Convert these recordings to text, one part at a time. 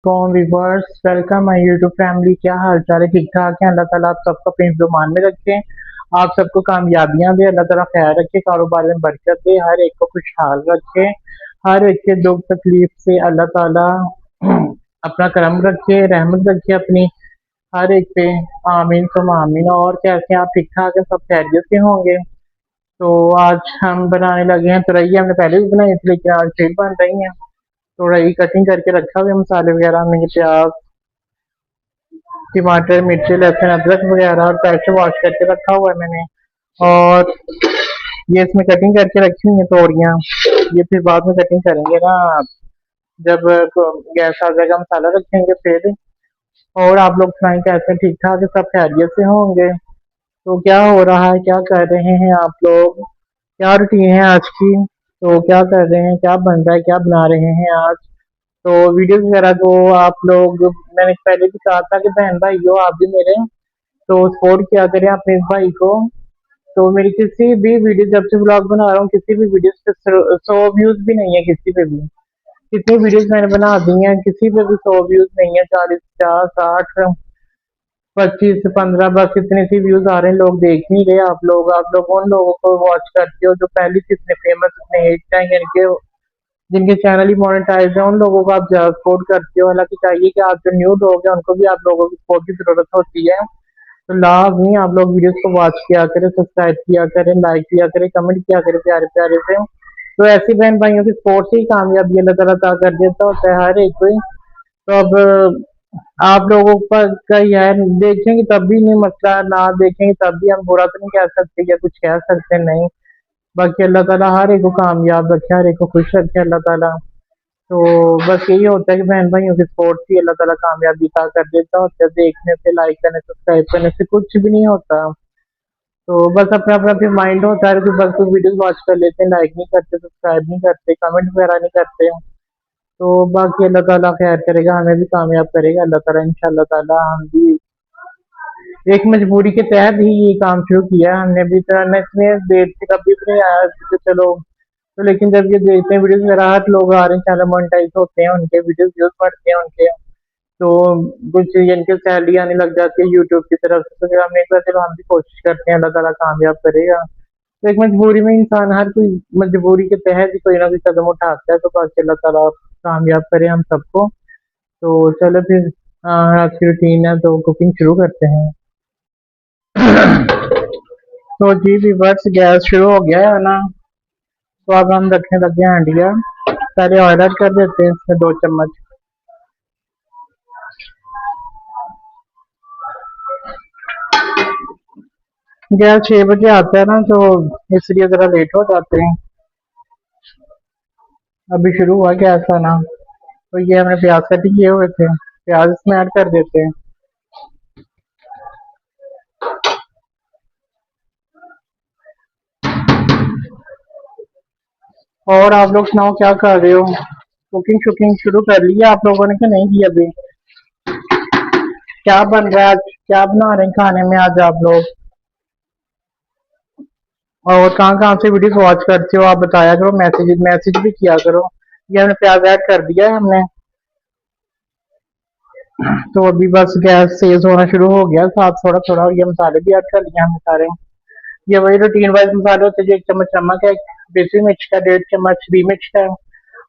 कौन viewers welcome my YouTube family. क्या हाल चाल है? ठीक ठाक है। अल्लाह ताला आप सबको अपने जुमान में रखे, आप सबको कामयाबियां दे, अल्लाह ताला खैर रखे, कारोबार में बरकत दे, हर एक को खुशहाल रखे, हर एक के दुख तकलीफ से अल्लाह ताला अपना करम रखे, रहमत रखे अपनी हर एक पे। आमीन सुम आमीन। और कैसे हैं आप? ठीक ठाक है? सब खैरियत से होंगे। तो आज हम बनाने लगे हैं तुरई। हमने पहले भी बनाई थी लेकिन आज फिर बन रही हैं। थोड़ा ही कटिंग करके रखा हुआ है, मसाले वगैरह में प्याज टमाटर मिर्ची लहसुन अदरक वगैरह और प्रेशर वॉश करके रखा हुआ है मैंने। और ये इसमें कटिंग करके रखी हुई है तोड़ियाँ। ये फिर बाद में कटिंग करेंगे ना, जब गैस आ जाएगा मसाला रखेंगे फिर। और आप लोग सुनाएं कैसे हैं? ठीक ठाक है? सब खैरियत से होंगे। तो क्या हो रहा है, क्या कर रहे हैं आप लोग? क्या रूटीन है आज की? तो क्या कर रहे हैं, क्या बन रहा है, क्या बना रहे हैं आज? तो वीडियोस वगैरह को आप लोग, मैंने पहले भी कहा था कि बहन भाई हो आप भी मेरे, तो सपोर्ट किया करें अपने इस भाई को। तो मेरी किसी भी वीडियो, जब से ब्लॉग बना रहा हूँ, किसी भी वीडियो पे 100 व्यूज भी नहीं है किसी पे भी। कितनी वीडियोस मैंने बना दी हैं, किसी पे भी 100 व्यूज नहीं है। 40 50 60 25 15 बस इतने सी व्यूज आ रहे हैं। लोग देख नहीं रहे। आप लोग उन लोगों को वॉच करते हो जो पहले से इतने फेमस, इतने हिट हैं, जिनके चैनल ही मोनेटाइज है, उन लोगों को आप ज्यादा सपोर्ट करते हो। हालांकि चाहिए कि आप जो न्यू लोग हैं उनको भी आप लोगों की सपोर्ट की जरूरत होती है। तो लाजमी आप लोग वीडियोस को वॉच किया करें, सब्सक्राइब किया करें, लाइक किया करें, कमेंट किया करें प्यारे प्यारे से। तो ऐसी बहन भाइयों की सपोर्ट से ही कामयाबी अल्लाह ताला अता कर देता होता है हर एक को ही। तो अब आप लोगों पर का ही है, देखेंगे तब भी नहीं मसला, ना देखेंगे तब भी हम बुरा तो नहीं कह सकते या कुछ कह सकते नहीं। बाकी अल्लाह ताला हर एक को कामयाब रखे, हर एक को खुश रखे अल्लाह ताला। तो बस यही होता है कि बहन भाइयों की सपोर्ट से अल्लाह ताला कामयाबी अता कर देता होता है। देखने से, लाइक करने से, सब्सक्राइब करने से कुछ भी नहीं होता। तो बस अपना अपना फिर माइंड होता है कि बस कोई वीडियोस वॉच कर लेते हैं, लाइक नहीं करते, सब्सक्राइब नहीं करते, कमेंट वगैरह नहीं करते। तो बाकी अल्लाह ताला खैर करेगा, हमें भी कामयाब करेगा अल्लाह ताला इंशाअल्लाह ताला। हम भी एक मजबूरी के तहत ही ये काम शुरू किया है हमने भी। तो मैं इसमें देर से कभी भी नहीं आया कि चलो, तो लेकिन जब ये देखते हैं वीडियोस वगैरह, हर लोग आ रहे हैं, चैनल मोनेटाइज होते हैं, उनके वीडियोस व्यूज बढ़ते हैं उनके, तो कुछ इनके सैलरी आने लग जाती है यूट्यूब की तरफ से। तो फिर हमने कहा चलो हम भी कोशिश करते हैं, अल्लाह ताला कामयाब करेगा। तो एक मजबूरी में इंसान, हर कोई मजबूरी के तहत ही कोई ना कोई कदम उठाता है। तो बाकी अल्लाह ताला कामयाब करे हम सबको। तो चलो फिर आज की रूटीन है तो कुकिंग शुरू करते हैं। तो जी व्यूअर्स, गैस शुरू हो गया है ना। तो अब हम रखने लगे हैं हंडिया। पहले ऑयल ऐड कर देते हैं इसमें 2 चम्मच। गैस 6 बजे आता है ना, तो इसलिए जरा लेट हो जाते हैं। अभी शुरू हुआ गैस आना। तो ये हमने प्याज कट किए हुए थे, प्याज इसमें ऐड कर देते हैं। और आप लोग सुनाओ क्या कर रहे हो? कुकिंग शुकिंग शुरू कर लिया आप लोगों ने कि नहीं की अभी? क्या बन रहा है आज? क्या बना रहे हैं खाने में आज आप लोग? और कहाँ कहाँ से वीडियोस वॉच करते हो आप बताया करो, मैसेज मैसेज भी किया करो। ये हमने प्याज ऐड कर दिया है हमने। तो अभी बस गैस तेज होना शुरू हो गया, साथ थोड़ा थोड़ा ये मसाले भी ऐड कर लिए हमने सारे। ये वही रूटीन वाइज मसाले होते हैं जो 1 चम्मच नमक है, देसी मिर्च का 1.5 चम्मच, हरी मिर्च का,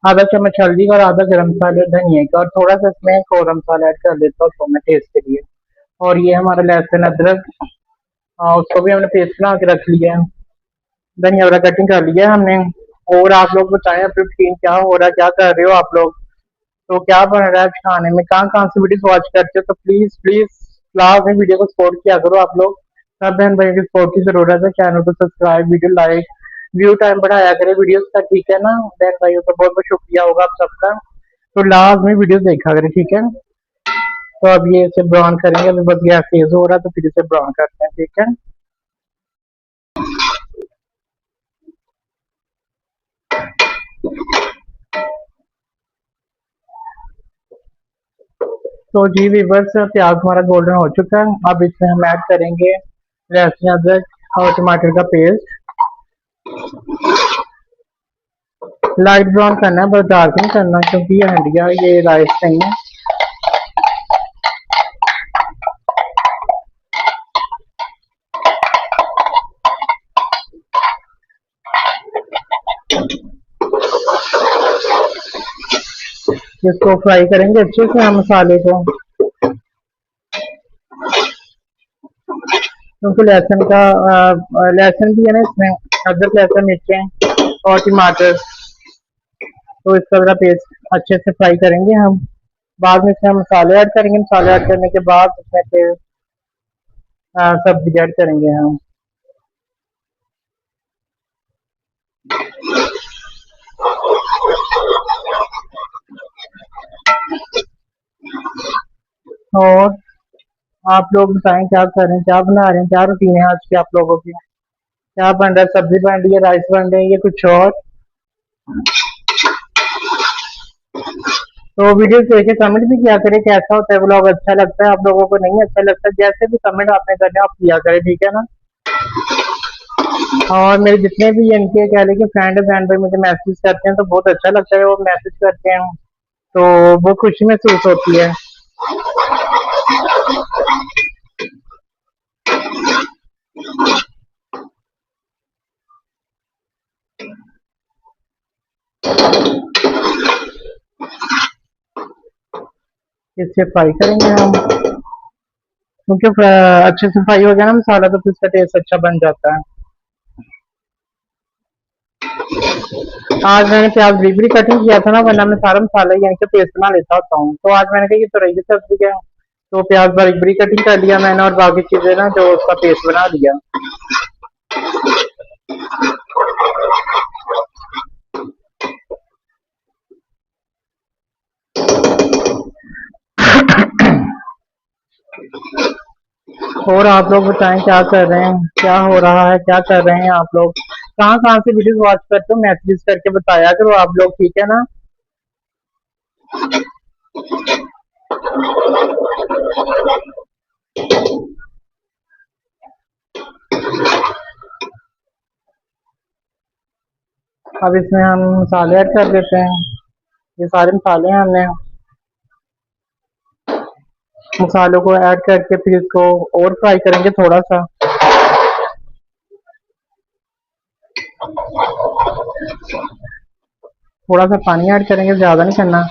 आधा चम्मच हल्दी का और आधा गरम मसाला धनिया का, और थोड़ा सा इसमें गरम मसाला ऐड कर देता हूँ तो मैं टेस्ट के लिए। और ये हमारा लहसुन अदरक, उसको भी हमने पेस्ट बना के रख लिया है। धनिया वाला कटिंग कर लिया है हमने। और आप लोग बताएं अपनी रूटीन क्या हो रहा है, क्या कर रहे हो आप लोग? तो क्या बन रहा है आज खाने में? कहाँ कहाँ से वीडियो वॉच करते हो? तो प्लीज प्लीज लास्ट में वीडियो को सपोर्ट किया करो आप लोग। सब बहन भाई की सपोर्ट की जरूरत है। चैनल को subscribe, video like, view time बढ़ाया करें वीडियोस का, ठीक है ना बहन भाइयों का? बहुत बहुत शुक्रिया होगा आप सबका। तो लास्ट में वीडियो देखा करें, ठीक है? तो अब ये इसे ब्राउन करेंगे। अभी बस गैस तेज हो रहा है तो फिर इसे ब्राउन करते हैं, ठीक है? तो जी व्यूअर्स, प्याज हमारा गोल्डन हो चुका है। अब इसमें हम ऐड करेंगे लहसुन अदरक और टमाटर का पेस्ट। लाइट ब्राउन करना है, बस डार्क नहीं करना, क्योंकि ये हंडिया ये राइस नहीं है। इसको फ्राई करेंगे अच्छे से हम मसाले को, क्योंकि लहसुन भी है ना इसमें, अदरक लहसुन मिर्चें और टमाटर, तो इसका जरा पेस्ट अच्छे से फ्राई करेंगे हम। बाद में इसमें हम मसाले ऐड करेंगे, मसाले ऐड करने के बाद इसमें फिर सब्जी ऐड करेंगे हम। और आप लोग बताएं क्या कर रहे हैं, क्या बना रहे हैं, क्या रूटीन है आज की आप लोगों की, क्या बन रहा है, सब्जी बन रही है, राइस बन रही है, या कुछ और। तो वीडियो देख के कमेंट भी किया करें कैसा होता है व्लॉग, अच्छा लगता है आप लोगों को, नहीं अच्छा लगता, जैसे भी कमेंट आपने करने आप किया करें, ठीक है ना। और मेरे जितने भी इनके कह लें कि फ्रेंड बहन भाई मुझे मैसेज करते हैं तो बहुत अच्छा लगता है, वो मैसेज करते हैं तो वो खुशी महसूस होती है। इससे फ्राई करेंगे हम, क्योंकि अच्छे से फ्राई हो गया ना मसाला तो फिर इसका टेस्ट अच्छा बन जाता है। आज मैंने प्याज बरीक कटिंग किया था ना, वरना मैं सारा मसाला यानी कि पेस्ट बना लेता होता हूँ। तो आज मैंने कहा ये तो रही सब्जी है, तो प्याज बारीक बारीक कटिंग कर लिया मैंने, और बाकी चीजें ना जो उसका पेस्ट बना दिया। और आप लोग बताएं क्या कर रहे हैं, क्या हो रहा है, क्या कर रहे हैं आप लोग, कहाँ कहाँ से वीडियो वॉच करते हो, मैसेज करके बताया करो आप लोग, ठीक है ना। अब इसमें हम मसाले ऐड कर देते हैं, ये सारे मसाले हैं, हमने मसालों को ऐड करके फिर इसको और फ्राई करेंगे थोड़ा सा। थोड़ा सा पानी ऐड करेंगे, ज्यादा नहीं करना।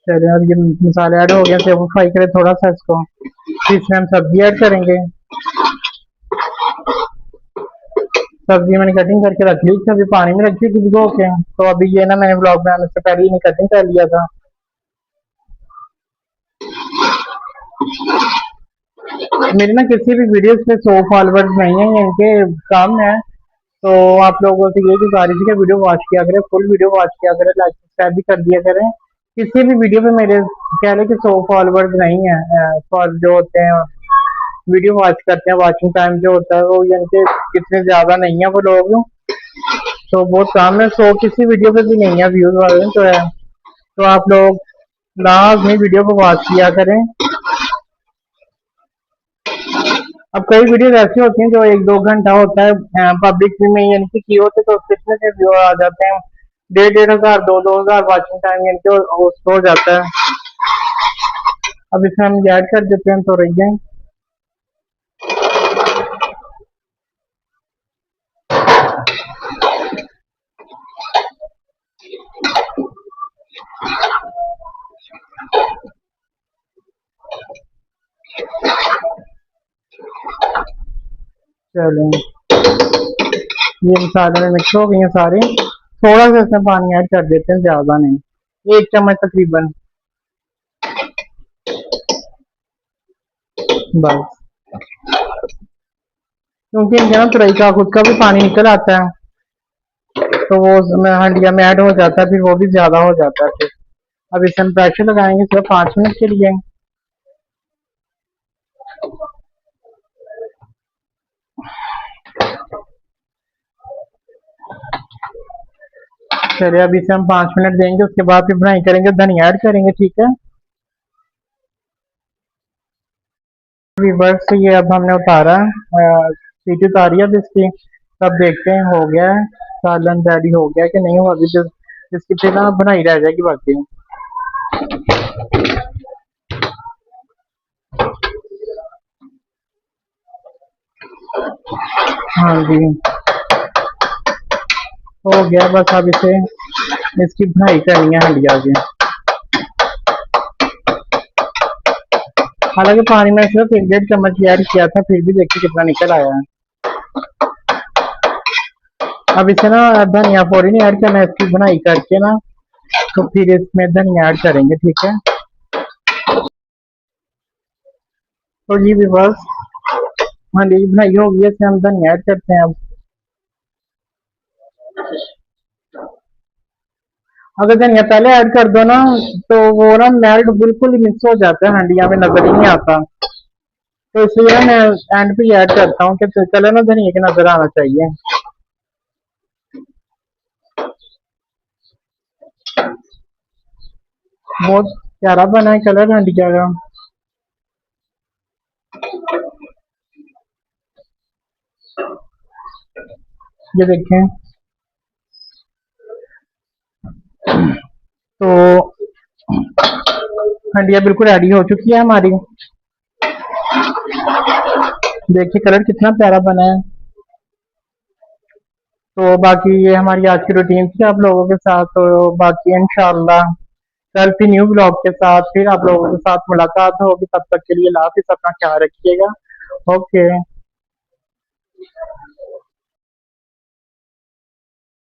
चलिए अब ये मसाले ऐड हो गए, फिर वो फ्राई करें थोड़ा सा इसको, फिर इसमें हम सब्जी ऐड करेंगे। सब्जी मैंने कटिंग करके रख ली थी, अभी पानी में रखी थी भिगो के, तो अभी ये ना मैंने ब्लॉग में आने से पहले ही कटिंग कर लिया था। मेरे ना किसी भी वीडियोस पे 100 फॉलोवर्स नहीं है, इनके कम है, तो आप लोगों से ये गुजारिश है कि वीडियो वॉच किया करें, फुल वीडियो वॉच किया करें, लाइक सब्सक्राइब भी कर दिया करें। किसी भी वीडियो पे मेरे कह लें कि 100 फॉलोवर्स नहीं है, फॉर जो होते हैं वीडियो वॉच करते हैं, वॉचिंग टाइम जो होता है वो इनके कितने ज्यादा नहीं है वो लोग, तो बहुत कम है, 100 किसी वीडियो पे भी नहीं है व्यूज वाले तो है। तो आप लोग लाजमी वीडियो को वॉच किया करें। अब कई वीडियो ऐसी होती हैं जो 1-2 घंटा होता है पब्लिक में यानी कि किए होते, तो कितने से व्यू आ जाते हैं, 1,500 2,000 वॉचिंग टाइम यानी कि हो जाता है। अब इसमें हम ऐड कर देते हैं तो रह जाए। चलें ये मसाले में मिक्स हो गई हैं सारे, थोड़ा सा इसमें पानी ऐड कर देते हैं, ज्यादा नहीं, 1 चम्मच तकरीबन बस, क्योंकि इनके ना तुरई का खुद का भी पानी निकल आता है, तो वो हंडिया में ऐड हो जाता है, फिर वो भी ज्यादा हो जाता है फिर। अब इसे हम प्रेशर लगाएंगे सिर्फ 5 मिनट के लिए। चलिए अभी इसे हम 5 मिनट देंगे, उसके बाद फिर फ्राई करेंगे, धनिया ऐड करेंगे, ठीक है। व्यूअर्स ये अब हमने उतारा, सीटी उतारी अब इसकी, तब देखते हैं हो गया है सालन रेडी हो गया कि नहीं हुआ, अभी जो इसकी फिर ना बनाई रह जाएगी बाकी। हाँ जी, हो गया बस। अब इसे इसकी भुनाई करनी है हंडिया की। हालांकि पानी में सिर्फ 1.5 चम्मच ऐड किया था, फिर भी देखिए कितना निकल आया है। अब इसे ना धनिया पौड़ी नहीं ऐड करना है, इसकी भुनाई करके ना तो फिर इसमें धनिया ऐड करेंगे, ठीक है। तो जी भी बस हंडी की भुनाई हो गई है, इसमें हम धनिया ऐड करते हैं। अब अगर धनिया पहले ऐड कर दो ना तो वो ना मेल्ट बिल्कुल ही मिक्स हो जाता है, हंडिया में नजर ही नहीं आता। तो इसलिए मैं एंड पे ऐड करता हूँ कि कलर ना धनिया के नजर आना चाहिए। बहुत प्यारा बना है कलर हंडिया का। ये देखें, तो हंडिया बिल्कुल रेडी हो चुकी है हमारी। देखिए कलर कितना प्यारा बना है। तो बाकी ये हमारी आज की रूटीन थी आप लोगों के साथ। तो बाकी इंशाल्लाह कल फिर न्यू ब्लॉग के साथ फिर आप लोगों के साथ मुलाकात होगी। तब तक के लिए अल्लाह हाफिज़, अपना ख्याल रखिएगा। ओके।